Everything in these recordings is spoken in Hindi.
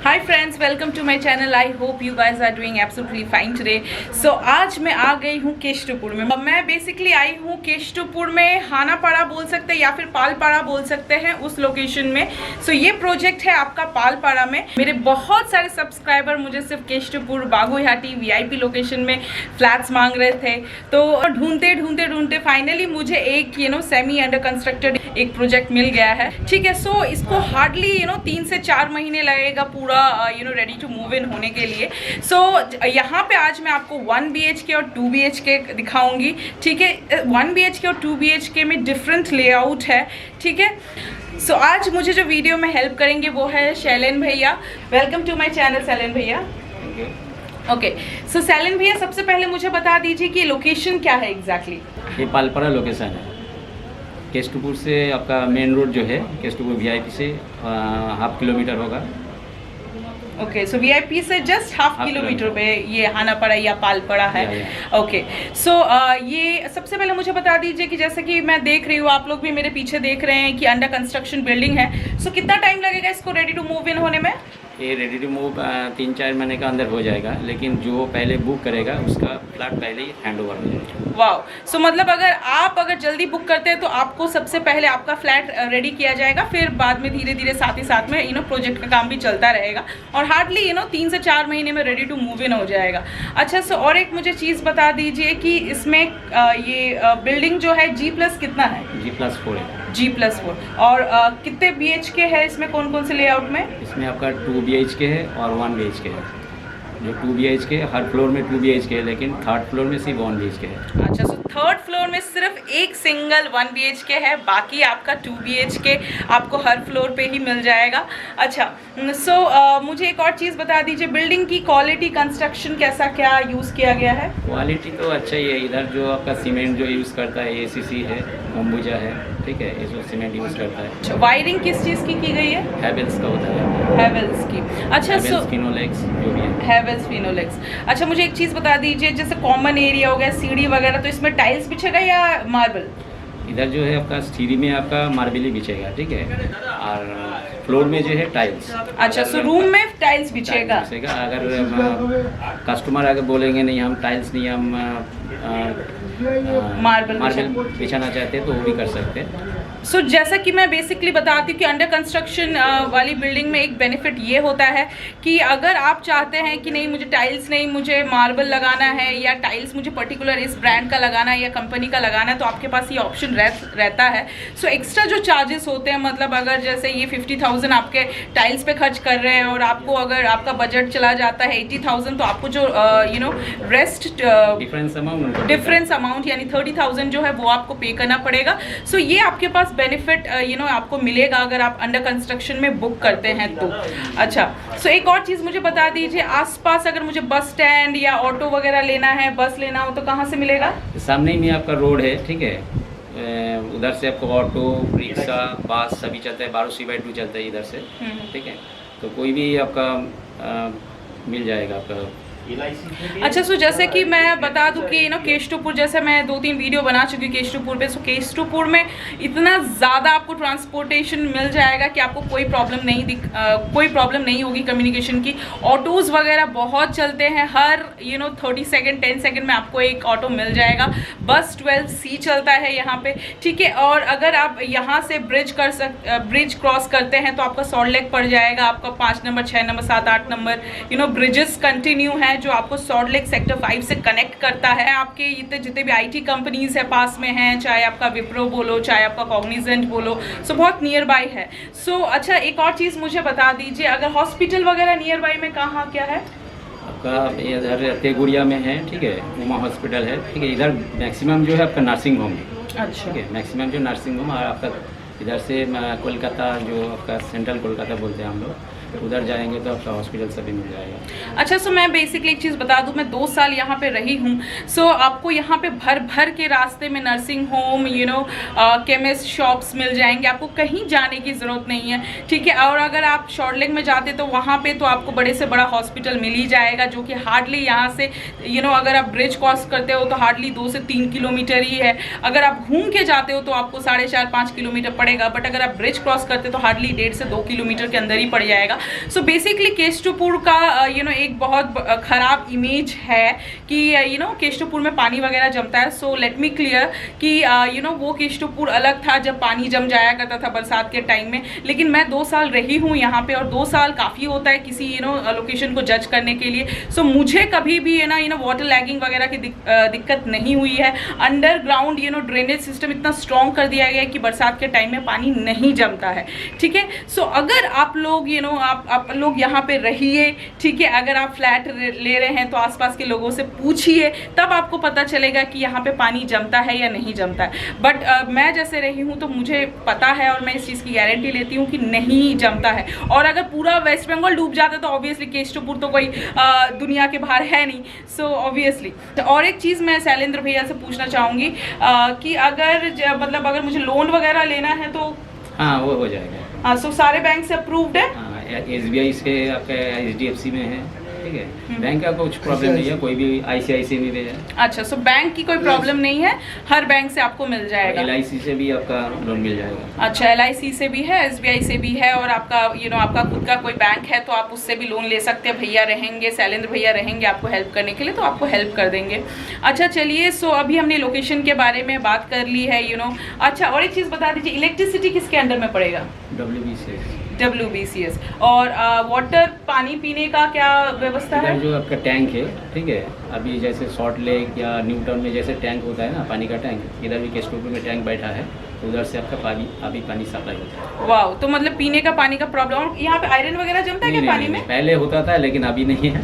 Hi friends, welcome to my channel. I hope you guys are doing absolutely fine today. So आज मैं आ गई हूँ केशटपुर में। मैं बेसिकली आई हूँ केशटपुर में, हानापाड़ा बोल सकते हैं या फिर पालपाड़ा बोल सकते हैं, उस लोकेशन में। सो ये प्रोजेक्ट है आपका पालपाड़ा में। मेरे बहुत सारे सब्सक्राइबर मुझे सिर्फ केशटपुर, बागुईहाटी, वीआईपी लोकेशन में फ्लैट्स मांग रहे थे। तो ढूंढते ढूंढते ढूंढते फाइनली मुझे एक सेमी अंडर कंस्ट्रक्टेड एक प्रोजेक्ट मिल गया है। ठीक है, सो इसको हार्डली 3 से 4 महीने लगेगा पूरा रेडी टू मूव इन होने के लिए। सो यहाँ पे आज मैं आपको 1 BHK और 2 BHK दिखाऊंगी। ठीक है, 1 BHK और 2 BHK में डिफरेंट लेआउट है। ठीक है, सो आज मुझे जो वीडियो में हेल्प करेंगे वो है शैलेन भैया। Welcome to my channel Shailen भैया। ओके, सो शैलेन भैया, सबसे पहले मुझे बता दीजिए कि लोकेशन क्या है एग्जैक्टली। ये पालपाड़ा लोकेशन है। केशटपुर से आपका मेन रोड जो है, केशटपुर वीआईपी से 1/2 किलोमीटर होगा। ओके, सो वीआईपी से जस्ट 1/2 किलोमीटर पे ये हानापाड़ा या पालपाड़ा है। ओके, सो ये सबसे पहले मुझे बता दीजिए कि जैसे कि मैं देख रही हूँ, आप लोग भी मेरे पीछे देख रहे हैं कि अंडर कंस्ट्रक्शन बिल्डिंग है। सो कितना टाइम लगेगा इसको रेडी टू मूव इन होने में? ये रेडी टू मूव 3-4 महीने का अंदर हो जाएगा, लेकिन जो पहले बुक करेगा उसका फ्लैट पहले ही हैंड ओवर हो जाएगा। वाओ, सो मतलब अगर जल्दी बुक करते हैं तो आपको सबसे पहले आपका फ्लैट रेडी किया जाएगा, फिर बाद में धीरे धीरे साथ ही साथ में प्रोजेक्ट का काम भी चलता रहेगा और हार्डली 3 से 4 महीने में रेडी टू मूव इन हो जाएगा। अच्छा, सो और एक मुझे चीज़ बता दीजिए कि इसमें ये बिल्डिंग जो है G+ कितना है? G+4 है। G+4 और कितने BHK है इसमें, कौन कौन से लेआउट में? इसमें आपका 2 BHK है और 1 BHK है। जो 2 BHK हर फ्लोर में 2 BHK है, लेकिन 3rd फ्लोर में सिर्फ 1 BHK है। अच्छा, सो 3rd फ्लोर में सिर्फ एक सिंगल 1 BHK है, बाकी आपका 2 BHK आपको हर फ्लोर पे ही मिल जाएगा। अच्छा, सो मुझे एक और चीज़ बता दीजिए, बिल्डिंग की क्वालिटी, कंस्ट्रक्शन कैसा क्या यूज़ किया गया है? क्वालिटी तो अच्छा ही है। इधर जो आपका सीमेंट जो यूज़ करता है ACC है, अंबुजा है, ठीक है, ये जो सीमेंट यूज़ करता है। अच्छा, वायरिंग किस चीज़ की गई है? हैवेल्स का होता है। हैवेल्स की। अच्छा, सो फिनोलेक्स जो भी है, हैवेल्स फिनोलेक्स। अच्छा, मुझे एक चीज़ बता दीजिए, जैसे कॉमन एरिया हो गया, सीढ़ी वगैरह, तो इसमें टाइल्स बिछेगा या मार्बल? इधर जो है आपका सीढ़ी में आपका मार्बल ही बिछेगा, ठीक है, और फ्लोर में जो है टाइल्स। अच्छा, सो रूम में टाइल्स बिछेगा। अगर कस्टमर अगर बोलेंगे नहीं हम टाइल्स नहीं, हम मार्बल बिछाना चाहते हैं तो वो भी कर सकते हैं। सो जैसा कि मैं बेसिकली बताती हूँ कि अंडर कंस्ट्रक्शन वाली बिल्डिंग में एक बेनिफिट ये होता है कि अगर आप चाहते हैं कि नहीं मुझे टाइल्स नहीं, मुझे मार्बल लगाना है या टाइल्स मुझे पर्टिकुलर इस ब्रांड का लगाना है या कंपनी का लगाना है, तो आपके पास ये ऑप्शन रहता है। सो एक्स्ट्रा जो चार्जेस होते हैं, मतलब अगर जैसे ये 50,000 आपके टाइल्स पे खर्च कर रहे हैं और आपको अगर आपका बजट चला जाता है 80,000, तो आपको जो रेस्ट डिफरेंस अमाउंट यानी 30,000 जो है वो आपको पे करना पड़ेगा। सो ये आपके पास बेनिफिट आपको मिलेगा अगर आप अंडर कंस्ट्रक्शन में बुक करते हैं तो। अच्छा, सो एक और चीज़ मुझे बता दीजिए, आसपास अगर मुझे बस स्टैंड या ऑटो वगैरह लेना है, बस लेना हो तो कहाँ से मिलेगा? सामने ही में आपका रोड है, ठीक है, उधर से आपको ऑटो, रिक्शा, बस सभी चलता है। 12C/2 चलता है इधर से, ठीक है, तो कोई भी आपका मिल जाएगा आपका। अच्छा, सो जैसे कि मैं बता दूं कि केशटपुर, जैसे मैं 2-3 वीडियो बना चुकी हूँ केशटपुर पे। सो केशटपुर में इतना ज़्यादा आपको ट्रांसपोर्टेशन मिल जाएगा कि आपको कोई प्रॉब्लम नहीं होगी कम्युनिकेशन की। ऑटोज़ वगैरह बहुत चलते हैं, हर 30 सेकेंड 10 सेकेंड में आपको एक ऑटो मिल जाएगा। बस 12C चलता है यहाँ पे, ठीक है। और अगर आप यहाँ से ब्रिज क्रॉस करते हैं तो आपका सॉल्ट लेक पड़ जाएगा, आपका 5 number, 6 number, 7, 8 number bridges continue है जो आपको सॉल्ट लेक सेक्टर 5 से कनेक्ट करता है। आपके जितने भी IT कंपनीज है पास में हैं, चाहे आपका विप्रो बोलो, चाहे आपका कॉग्निजेंट बोलो, सो बहुत नियर बाय है। सो अच्छा, एक और चीज़ मुझे बता दीजिए, अगर हॉस्पिटल वगैरह नियर बाय में कहाँ क्या है? आपका इधर तेगुड़िया में है, ठीक है, उमा हॉस्पिटल है, ठीक है। इधर मैक्सिमम जो है आपका नर्सिंग होम है। अच्छा, ठीक है, मैक्सिमम जो नर्सिंग होम, और आपका इधर से कोलकाता, जो आपका सेंट्रल कोलकाता बोलते हैं हम लोग, उधर जाएंगे तो आपका हॉस्पिटल सभी मिल जाएगा। अच्छा, सो मैं बेसिकली एक चीज़ बता दूं, मैं 2 साल यहाँ पे रही हूँ। सो आपको यहाँ पे भर के रास्ते में नर्सिंग होम, केमिस्ट शॉप्स मिल जाएंगे, आपको कहीं जाने की ज़रूरत नहीं है, ठीक है। और अगर आप शॉर्ट लेग में जाते तो वहाँ पे तो आपको बड़े से बड़ा हॉस्पिटल मिल ही जाएगा, जो कि हार्डली यहाँ से अगर आप ब्रिज क्रॉस करते हो तो हार्डली 2 से 3 किलोमीटर ही है। अगर आप घूम के जाते हो तो आपको 4.5-5 किलोमीटर पड़ेगा, बट अगर आप ब्रिज क्रॉस करते तो हार्डली 1.5 से 2 किलोमीटर के अंदर ही पड़ जाएगा। सो बेसिकली केष्टपुर का एक बहुत ख़राब इमेज है कि केष्टपुर में पानी वगैरह जमता है। सो लेट मी क्लियर कि वो केष्टपुर अलग था जब पानी जम जाया करता था बरसात के टाइम में। लेकिन मैं 2 साल रही हूँ यहाँ पे और 2 साल काफ़ी होता है किसी लोकेशन को जज करने के लिए। सो मुझे कभी भी वाटर लैगिंग वगैरह की दिक्कत नहीं हुई है। अंडरग्राउंड ड्रेनेज सिस्टम इतना स्ट्रॉन्ग कर दिया गया है कि बरसात के टाइम में पानी नहीं जमता है, ठीक है। सो अगर आप लोग आप लोग यहाँ पे रहिए, ठीक है। अगर आप फ्लैट ले रहे हैं तो आसपास के लोगों से पूछिए, तब आपको पता चलेगा कि यहाँ पे पानी जमता है या नहीं जमता है। बट मैं जैसे रही हूँ तो मुझे पता है और मैं इस चीज़ की गारंटी लेती हूँ कि नहीं जमता है। और अगर पूरा वेस्ट बंगाल डूब जाता है तो ऑब्वियसली केष्टपुर तो कोई दुनिया के बाहर है नहीं। सो ऑब्वियसली और एक चीज़ मैं शैलेंद्र भैया से पूछना चाहूँगी कि अगर मुझे लोन वगैरह लेना है तो हाँ वो हो जाएगा। हाँ, सो सारे बैंक से अप्रूव्ड है? हाँ, SBI से आपका HDFC में है, ठीक है। बैंक का कुछ प्रॉब्लम नहीं है, कोई भी ICICI में भी है। अच्छा, सो बैंक की कोई प्रॉब्लम नहीं है, हर बैंक से आपको मिल जाएगा। LIC से भी आपका लोन मिल जाएगा। अच्छा, LIC से भी है, SBI से भी है और आपका आपका खुद का कोई बैंक है तो आप उससे भी लोन ले सकते हैं। भैया रहेंगे, शैलेंद्र भैया रहेंगे आपको हेल्प करने के लिए, तो आपको हेल्प कर देंगे। अच्छा चलिए, सो अभी हमने लोकेशन के बारे में बात कर ली है। अच्छा, और एक चीज़ बता दीजिए, इलेक्ट्रिसिटी किसके अंडर में पड़ेगा? WBCS। और वाटर पानी पीने का क्या व्यवस्था है? जो आपका टैंक है, ठीक है। अभी जैसे सॉल्ट लेक या न्यूटन में जैसे टैंक होता है ना, पानी का टैंक, इधर भी केष्टपुर में टैंक बैठा है, तो उधर से आपका पानी सप्लाई होता है। वाह, तो मतलब पीने का पानी का प्रॉब्लम। यहाँ पे आयरन वगैरह जमता है क्या पानी में? पहले होता था लेकिन अभी नहीं है,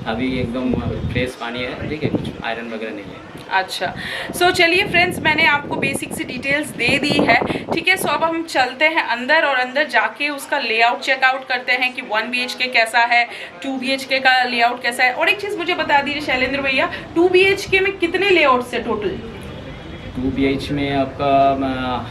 अभी एकदम फ्रेश पानी है, ठीक है, कुछ आयरन वगैरह नहीं है। अच्छा, सो चलिए फ्रेंड्स, मैंने आपको बेसिक सी डिटेल्स दे दी है, ठीक है। सो अब हम चलते हैं अंदर और अंदर जाके उसका लेआउट चेकआउट करते हैं कि 1 BHK कैसा है, 2 BHK का लेआउट कैसा है। और एक चीज़ मुझे बता दीजिए शैलेंद्र भैया, 2 BHK में कितने लेआउट्स है टोटल? 2 BH में आपका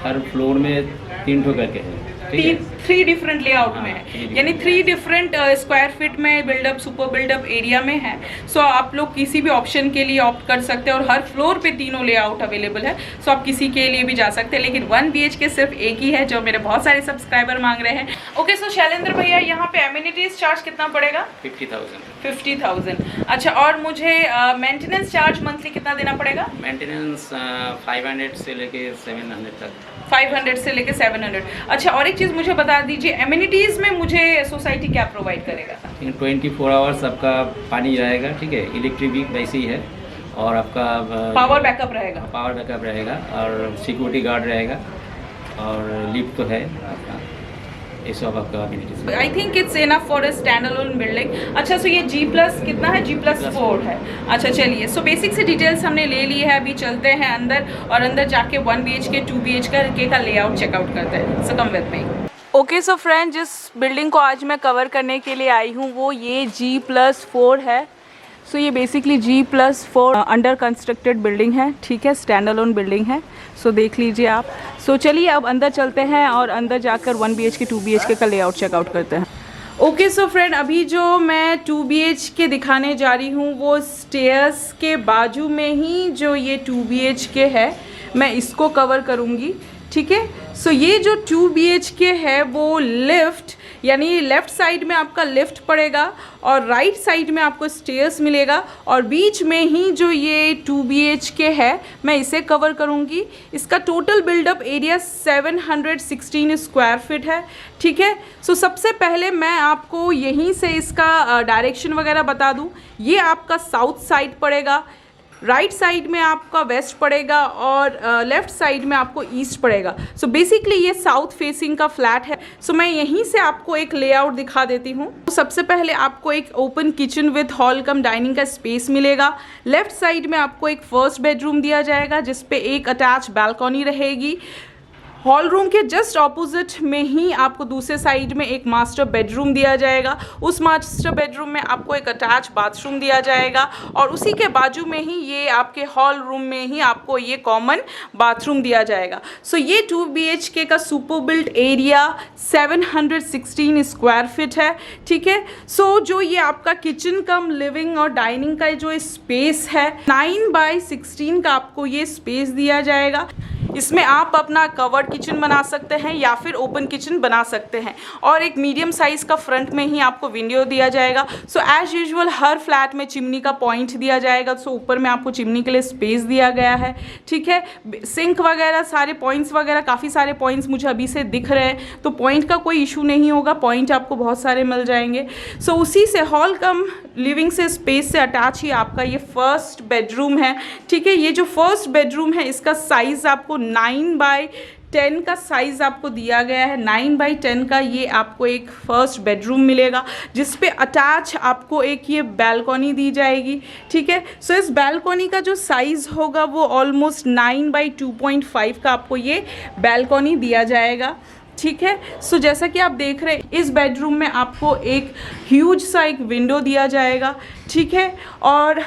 हर फ्लोर में 3 ठो करके है, ठीक है। 3 डिफरेंट लेआउट में है, यानी 3 डिफरेंट स्क्वायर फीट में बिल्डअप, सुपर बिल्डअप एरिया में है। सो आप लोग किसी भी ऑप्शन के लिए ऑप्ट कर सकते हैं और हर फ्लोर पे तीनों लेआउट अवेलेबल है। सो आप किसी के लिए भी जा सकते हैं, लेकिन 1 BHK सिर्फ एक ही है जो मेरे बहुत सारे सब्सक्राइबर मांग रहे हैं। ओके, सो शैलेंद्र भैया, यहाँ पे एमिनिटीज चार्ज कितना पड़ेगा? 50,000। अच्छा, और मुझे मेंटेनेंस चार्ज मंथली कितना देना पड़ेगा? मेंटेनेंस 500 से लेके 700 तक। 500 से लेके 700। अच्छा, और एक चीज़ मुझे बता दीजिए, एमिनिटीज़ में मुझे सोसाइटी क्या प्रोवाइड करेगा? 24 आवर्स आपका पानी रहेगा, ठीक है। इलेक्ट्रिक भी वैसे ही है और आपका पावर बैकअप रहेगा और सिक्योरिटी गार्ड रहेगा और लिफ्ट तो है आपका, ये सब आपका amenities. I think it's enough for a stand alone building. अच्छा, सो ये G+ कितना है? G+4 है। अच्छा चलिए, सो बेसिक से डिटेल्स हमने ले ली है। अभी चलते हैं अंदर और अंदर जाके 1 BHK 2 BHK का लेआउट चेकआउट करते हैं। So come with me. Okay, so friend, जिस बिल्डिंग को आज मैं कवर करने के लिए आई हूँ वो ये G+4 है। सो ये basically G+4 under constructed building है, ठीक है, स्टैंड अलोन बिल्डिंग है। सो देख लीजिए आप। सो चलिए अब अंदर चलते हैं और अंदर जाकर 1 BHK 2 BHK का लेआउट चेकआउट करते हैं। ओके, सो फ्रेंड, अभी जो मैं 2 BHK दिखाने जा रही हूँ वो स्टेयर्स के बाजू में ही जो ये 2 BHK है मैं इसको कवर करूँगी, ठीक है। सो ये जो 2 BHK है वो लिफ्ट, यानी लेफ़्ट साइड में आपका लिफ्ट पड़ेगा और राइट साइड में आपको स्टेयर्स मिलेगा और बीच में ही जो ये 2 BHK है मैं इसे कवर करूँगी। इसका total buildup area 716 square feet है, ठीक है। सो सबसे पहले मैं आपको यहीं से इसका डायरेक्शन वगैरह बता दूँ। ये आपका साउथ साइड पड़ेगा, राइट साइड में आपका वेस्ट पड़ेगा और लेफ़्ट साइड में आपको ईस्ट पड़ेगा। सो बेसिकली ये साउथ फेसिंग का फ्लैट है। सो मैं यहीं से आपको एक लेआउट दिखा देती हूँ। तो सबसे पहले आपको एक open kitchen with hall come dining का स्पेस मिलेगा। लेफ़्ट साइड में आपको एक फर्स्ट बेडरूम दिया जाएगा जिस पे एक अटैच बालकनी रहेगी। हॉल रूम के जस्ट ऑपोजिट में ही आपको दूसरे साइड में एक मास्टर बेडरूम दिया जाएगा। उस मास्टर बेडरूम में आपको एक अटैच बाथरूम दिया जाएगा और उसी के बाजू में ही ये आपके हॉल रूम में ही आपको ये कॉमन बाथरूम दिया जाएगा। सो ये 2 BHK का super built area 716 square feet है, ठीक है। सो जो ये आपका किचन कम लिविंग और डाइनिंग का जो स्पेस है 9 बाय 16 का आपको ये स्पेस दिया जाएगा। इसमें आप अपना कवर्ड किचन बना सकते हैं या फिर ओपन किचन बना सकते हैं। और एक मीडियम साइज़ का फ्रंट में ही आपको विंडो दिया जाएगा। सो एज़ यूजुअल हर फ्लैट में चिमनी का पॉइंट दिया जाएगा। सो ऊपर में आपको चिमनी के लिए स्पेस दिया गया है, ठीक है। सिंक वगैरह सारे पॉइंट्स वगैरह काफ़ी सारे पॉइंट्स मुझे अभी से दिख रहे हैं, तो पॉइंट का कोई इशू नहीं होगा, पॉइंट आपको बहुत सारे मिल जाएंगे। सो उसी से हॉल कम लिविंग से स्पेस से अटैच ही आपका ये फर्स्ट बेडरूम है, ठीक है। ये जो फर्स्ट बेडरूम है इसका साइज़ आपको 9x10 का साइज़ आपको दिया गया है। 9x10 का ये आपको एक फर्स्ट बेडरूम मिलेगा, जिस पे अटैच आपको एक ये बैल्कनी दी जाएगी, ठीक है। सो इस बैल्कनी का जो साइज़ होगा वो ऑलमोस्ट 9x2.5 का आपको ये बैल्कनी दिया जाएगा, ठीक है। सो जैसा कि आप देख रहे हैं इस बेडरूम में आपको एक ह्यूज सा एक विंडो दिया जाएगा, ठीक है। और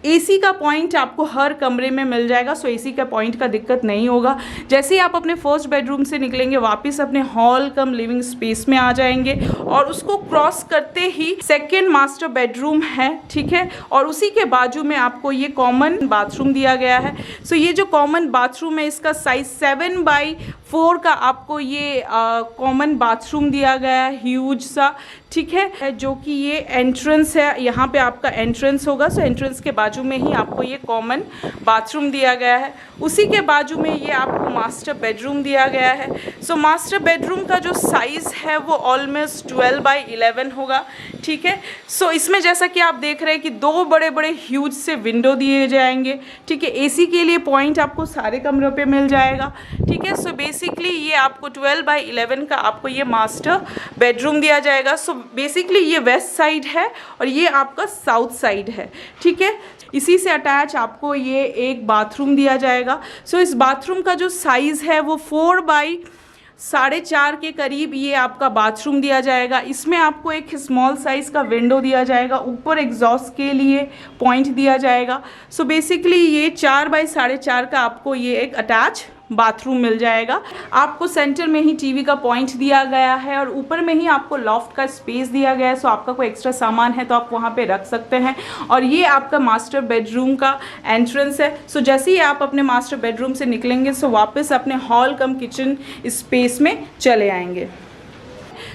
एसी का पॉइंट आपको हर कमरे में मिल जाएगा। सो एसी का पॉइंट का दिक्कत नहीं होगा। जैसे ही आप अपने फर्स्ट बेडरूम से निकलेंगे वापस अपने हॉल कम लिविंग स्पेस में आ जाएंगे और उसको क्रॉस करते ही सेकंड मास्टर बेडरूम है, ठीक है। और उसी के बाजू में आपको ये कॉमन बाथरूम दिया गया है। सो ये जो कॉमन बाथरूम है इसका साइज 7x4 का आपको ये कॉमन बाथरूम दिया गया है, ह्यूज सा, ठीक है। जो कि ये एंट्रेंस है, यहाँ पे आपका एंट्रेंस होगा। सो एंट्रेंस के बाजू में ही आपको ये कॉमन बाथरूम दिया गया है। उसी के बाजू में ये आपको मास्टर बेडरूम दिया गया है। सो मास्टर बेडरूम का जो साइज़ है वो ऑलमोस्ट 12x11 होगा, ठीक है। सो इसमें जैसा कि आप देख रहे हैं कि दो बड़े बड़े ह्यूज से विंडो दिए जाएंगे, ठीक है। एसी के लिए पॉइंट आपको सारे कमरों पे मिल जाएगा, ठीक है। सो बेसिकली ये आपको 12x11 का आपको ये मास्टर बेडरूम दिया जाएगा। सो बेसिकली ये वेस्ट साइड है और ये आपका साउथ साइड है, ठीक है। इसी से अटैच आपको ये एक बाथरूम दिया जाएगा। सो इस बाथरूम का जो साइज़ है वो 4x4.5 के करीब ये आपका बाथरूम दिया जाएगा। इसमें आपको एक स्मॉल साइज़ का विंडो दिया जाएगा, ऊपर एग्जॉस्ट के लिए पॉइंट दिया जाएगा। सो बेसिकली ये 4x4.5 का आपको ये एक अटैच बाथरूम मिल जाएगा। आपको सेंटर में ही टीवी का पॉइंट दिया गया है और ऊपर में ही आपको लॉफ्ट का स्पेस दिया गया है। सो आपका कोई एक्स्ट्रा सामान है तो आप वहाँ पे रख सकते हैं। और ये आपका मास्टर बेडरूम का एंट्रेंस है। सो जैसे ही आप अपने मास्टर बेडरूम से निकलेंगे सो वापस अपने हॉल कम किचन स्पेस में चले आएंगे।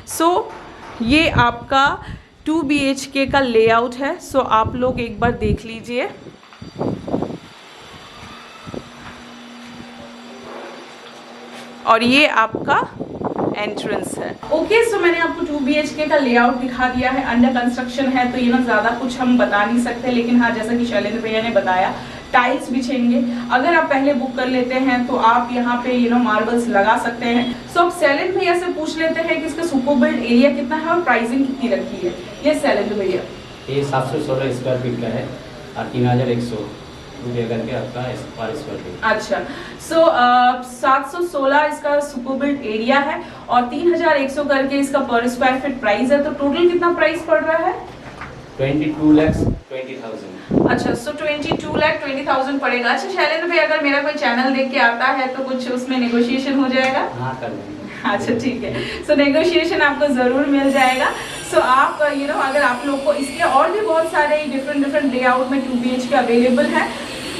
सो ये आपका 2 BHK का लेआउट है। सो आप लोग एक बार देख लीजिए। और ये आपका एंट्रेंस है। ओके, सो मैंने आपको 2 BHK का लेआउट दिखा दिया है। अंडर कंस्ट्रक्शन है तो ये ना ज़्यादा कुछ हम बता नहीं सकते, लेकिन हाँ जैसा कि शैलेंद्र भैया ने बताया टाइल्स बिछेंगे। अगर आप पहले बुक कर लेते हैं तो आप यहाँ पे मार्बल्स लगा सकते हैं। सो अब शैलेंद्र भैया से पूछ लेते हैं कि इसका सुपर बिल्ड एरिया कितना है और प्राइसिंग कितनी रखी है। ये शैलेंद्र भैया, ये 716 स्क्वायर फीट का है और 3100 रुपये करके आपका पर स्क्वायर फीट। अच्छा, सो 716 इसका सुपर बिल्ड एरिया है और 3100 करके इसका पर स्क्वायर फीट प्राइस है। तो टोटल कितना प्राइस पड़ रहा है? 22,20,000। अच्छा, सो 22,20,000 पड़ेगा। अच्छा शैलेंद्र भाई, अगर मेरा कोई चैनल देख के आता है तो कुछ उसमें नेगोशिएशन हो जाएगा? हाँ, कर लेंगे। अच्छा ठीक है, सो नेगोशिएशन आपको ज़रूर मिल जाएगा। सो आप अगर आप लोग को इसके और भी बहुत सारे डिफरेंट लेआउट में 2 BHK अवेलेबल है।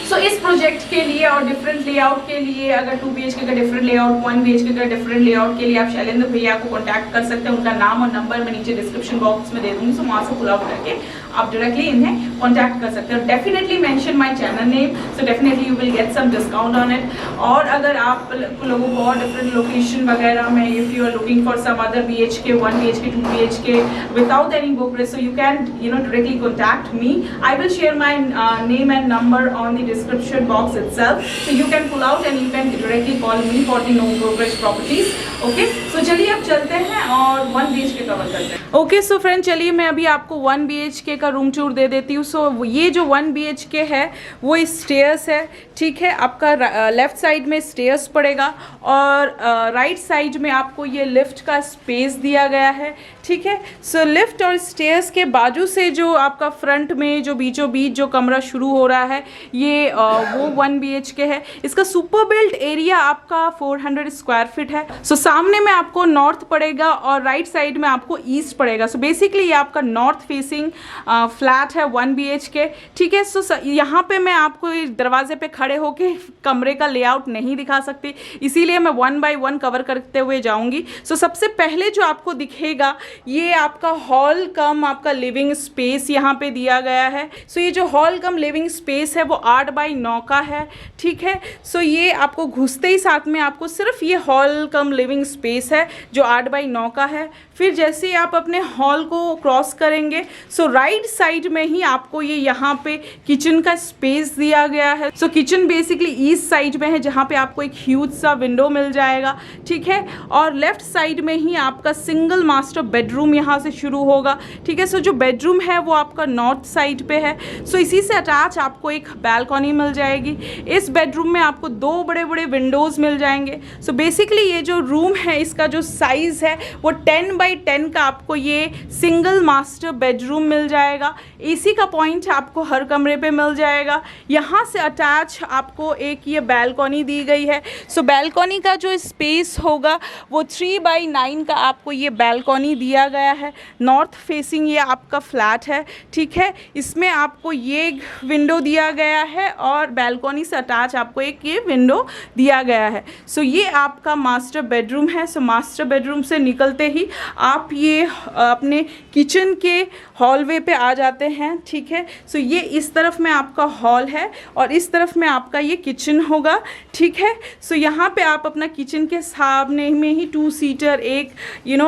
सो इस प्रोजेक्ट के लिए और डिफरेंट लेआउट के लिए, अगर 2 BHK का डिफरेंट लेआउट, 1 BHK का डिफरेंट लेआउट के लिए आप शैलेंद्र भैया को कांटेक्ट कर सकते हैं। उनका नाम और नंबर मैं नीचे डिस्क्रिप्शन बॉक्स में दे दूँगी। सो वहाँ से पुल आउट करके आप डायरेक्टली इन्हें कांटेक्ट कर सकते हैं। Definitely mention my channel name, so definitely you will get some discount on it. और अगर आप लोगों को और डिफरेंट लोकेशन वगैरह में, if you are looking for some other BHK, 1 BHK, 2 BHK without any brokerage, so you can directly contact me. I will share my name and number on the description box itself, so you can pull out and you can directly call me for the no brokerage properties. Okay, so चलिए अब चलते हैं और 1 BHK कवर करते हैं। ओके, सो फ्रेंड चलिए मैं अभी आपको 1 BHK का रूम टूर दे देती हूँ। सो ये जो 1 BHK है वो स्टेयर्स है, ठीक है। आपका लेफ्ट साइड में स्टेयर्स पड़ेगा और राइट साइड में आपको ये लिफ्ट का स्पेस दिया गया है, ठीक है। सो लिफ्ट और स्टेयर्स के बाजू से जो आपका फ्रंट में जो बीचों बीच जो कमरा शुरू हो रहा है ये वो 1 BHK है। इसका सुपर बिल्ट एरिया आपका 400 स्क्वायर फीट है। सो सामने में आपको नॉर्थ पड़ेगा और राइट साइड में आपको ईस्ट पड़ेगा। सो बेसिकली ये आपका नॉर्थ फेसिंग फ्लैट है 1 BHK, ठीक है। सो यहाँ पे मैं आपको दरवाजे पे खड़े होके कमरे का लेआउट नहीं दिखा सकती, इसीलिए मैं 1 बाय 1 कवर करते हुए जाऊँगी। सो सबसे पहले जो आपको दिखेगा ये आपका हॉल कम आपका लिविंग स्पेस यहाँ पे दिया गया है। सो ये जो हॉल कम लिविंग स्पेस है वो 8 बाय 9 का है, ठीक है। सो ये आपको घुसते ही साथ में आपको सिर्फ ये हॉल कम लिविंग स्पेस है जो 8 बाय 9 का है। फिर जैसे ही आप अपने हॉल को क्रॉस करेंगे सो राइट साइड में ही आपको ये यहाँ पे किचन का स्पेस दिया गया है। सो किचन बेसिकली ईस्ट साइड में है जहाँ पे आपको एक ह्यूज सा विंडो मिल जाएगा, ठीक है। और लेफ्ट साइड में ही आपका सिंगल मास्टर बेडरूम यहाँ से शुरू होगा, ठीक है। सो जो बेडरूम है वो आपका नॉर्थ साइड पे है। सो इसी से अटैच आपको एक बालकनी मिल जाएगी। इस बेडरूम में आपको 2 बड़े बड़े विंडोज़ मिल जाएंगे। सो बेसिकली ये जो रूम है इसका जो साइज़ है वो 10 बाई 10 का आपको ये सिंगल मास्टर बेडरूम मिल जाएगा। एसी का पॉइंट आपको हर कमरे पे मिल जाएगा। यहाँ से अटैच आपको एक ये बालकनी दी गई है। सो बालकनी का जो स्पेस होगा वो 3 बाई 9 का आपको ये बालकनी दिया गया है। नॉर्थ फेसिंग ये आपका फ्लैट है, ठीक है। इसमें आपको ये विंडो दिया गया है और बालकनी से अटैच आपको एक ये विंडो दिया गया है। सो ये आपका मास्टर बेडरूम है। सो मास्टर बेडरूम से निकलते ही आप ये अपने किचन के हॉलवे पे आ जाते हैं, ठीक है। सो ये इस तरफ में आपका हॉल है और इस तरफ में आपका ये किचन होगा, ठीक है। सो यहाँ पे आप अपना किचन के सामने में ही 2 सीटर एक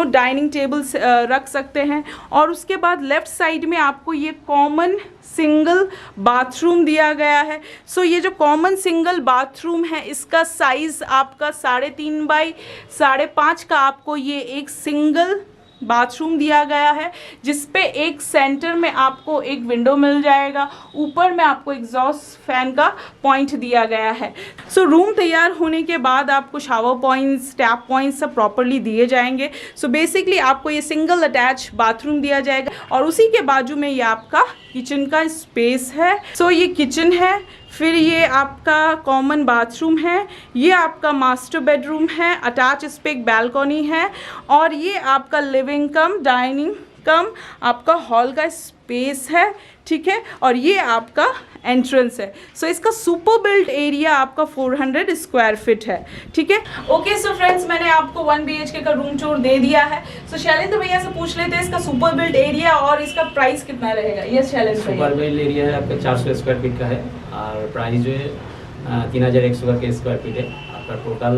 डाइनिंग टेबल रख सकते हैं। और उसके बाद लेफ्ट साइड में आपको ये कॉमन सिंगल बाथरूम दिया गया है। सो ये जो कॉमन सिंगल बाथरूम है इसका साइज़ आपका 3.5 बाई 5.5 का आपको ये एक सिंगल बाथरूम दिया गया है, जिस पे एक सेंटर में आपको एक विंडो मिल जाएगा। ऊपर में आपको एग्जॉस्ट फैन का पॉइंट दिया गया है। सो रूम तैयार होने के बाद आपको शावर पॉइंट्स, टैप पॉइंट्स सब प्रॉपर्ली दिए जाएंगे। सो बेसिकली आपको ये सिंगल अटैच बाथरूम दिया जाएगा और उसी के बाजू में ये आपका किचन का स्पेस है। सो ये किचन है, फिर ये आपका कॉमन बाथरूम है, ये आपका मास्टर बेडरूम है, अटैच इस पे एक बालकनी है और ये आपका लिविंग कम डाइनिंग कम आपका हॉल का स्पेस है, ठीक है। और ये आपका एंट्रेंस है। सो इसका सुपर बिल्ट एरिया आपका 400 स्क्वायर फीट है, ठीक है। ओके सो फ्रेंड्स, मैंने आपको 1 BHK का रूम टूर दे दिया है। सो शैलेंद्र भैया से पूछ लेते हैं इसका सुपर बिल्ट एरिया और इसका प्राइस कितना रहेगा। यस शैलेंद्र भैया। सुपर बिल्ट एरिया है आपका 400 स्क्वायर फीट का है और प्राइस जो है 3100 के स्क्वायर फीट है। आपका टोटल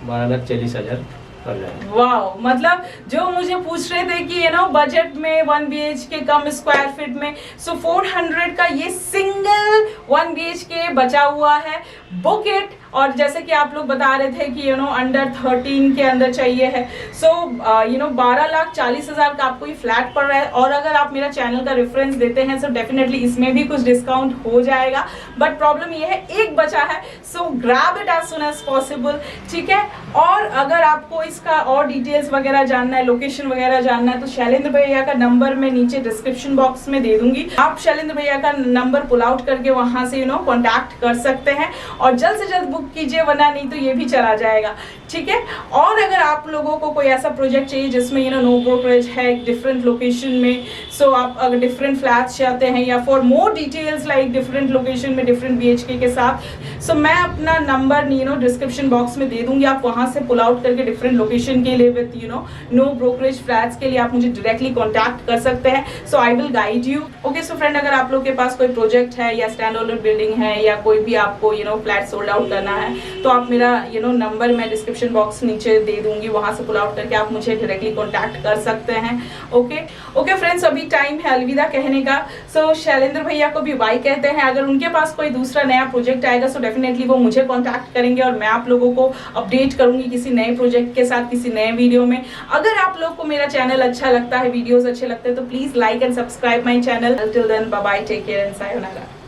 12,40,000 कर रहे हैं। वाह, मतलब जो मुझे पूछ रहे थे कि बजट में 1 BHK कम स्क्वायर फीट में, सो 400 का ये सिंगल 1 BHK बचा हुआ है। Book it. और जैसे कि आप लोग बता रहे थे कि अंडर 13 के अंदर चाहिए है। सो 12,40,000 का आपको ये फ्लैट पड़ रहा है। और अगर आप मेरा चैनल का रेफरेंस देते हैं सो डेफिनेटली इसमें भी कुछ डिस्काउंट हो जाएगा। बट प्रॉब्लम ये है एक बचा है, so grab it as soon as possible, ठीक है। और अगर आपको इसका और डिटेल्स वगैरह जानना है, लोकेशन वगैरह जानना है, तो शैलेंद्र भैया का नंबर मैं नीचे डिस्क्रिप्शन बॉक्स में दे दूंगी। आप शैलेंद्र भैया का नंबर पुल आउट करके वहां से कॉन्टैक्ट कर सकते हैं और जल्द से जल्द बुक कीजिए, वरना नहीं तो ये भी चला जाएगा, ठीक है। और अगर आप लोगों को कोई ऐसा प्रोजेक्ट चाहिए जिसमें नो ब्रोकरेज है, डिफरेंट लोकेशन में, सो आप अगर डिफरेंट फ्लैट्स चाहते हैं या for more details like different location में डिफरेंट BHK के साथ, सो मैं अपना नंबर डिस्क्रिप्शन बॉक्स में दे दूंगी। आप वहां से पुल आउट करके डिफरेंट लोकेशन के लिए विद नो ब्रोकरेज फ्लैट्स के लिए आप मुझे डायरेक्टली कॉन्टैक्ट कर सकते हैं। So I will guide you. Okay so friend, अगर आप लोग के पास कोई प्रोजेक्ट है या स्टैंड अलोन बिल्डिंग है या कोई भी आपको फ्लैट सोल्ड आउट करना है तो आप मेरा नंबर मैं डिस्क्रिप्शन बॉक्स नीचे दे दूंगी, वहां से पुल आउट करके आप मुझे डायरेक्टली कॉन्टैक्ट कर सकते हैं। ओके फ्रेंड्स, अभी टाइम है अलविदा कहने का। सो शैलेंद्र भैया को भी बाय कहते हैं। अगर उनके पास कोई दूसरा नया प्रोजेक्ट आएगा सो डेफिनेटली वो मुझे कॉन्टैक्ट करेंगे और मैं आप लोगों को अपडेट करूंगी किसी नए प्रोजेक्ट के साथ, किसी नए वीडियो में। अगर आप लोग को मेरा चैनल अच्छा लगता है, वीडियोज अच्छे लगते हैं तो please like and subscribe my channel. Till then bye bye, take care and sayonara.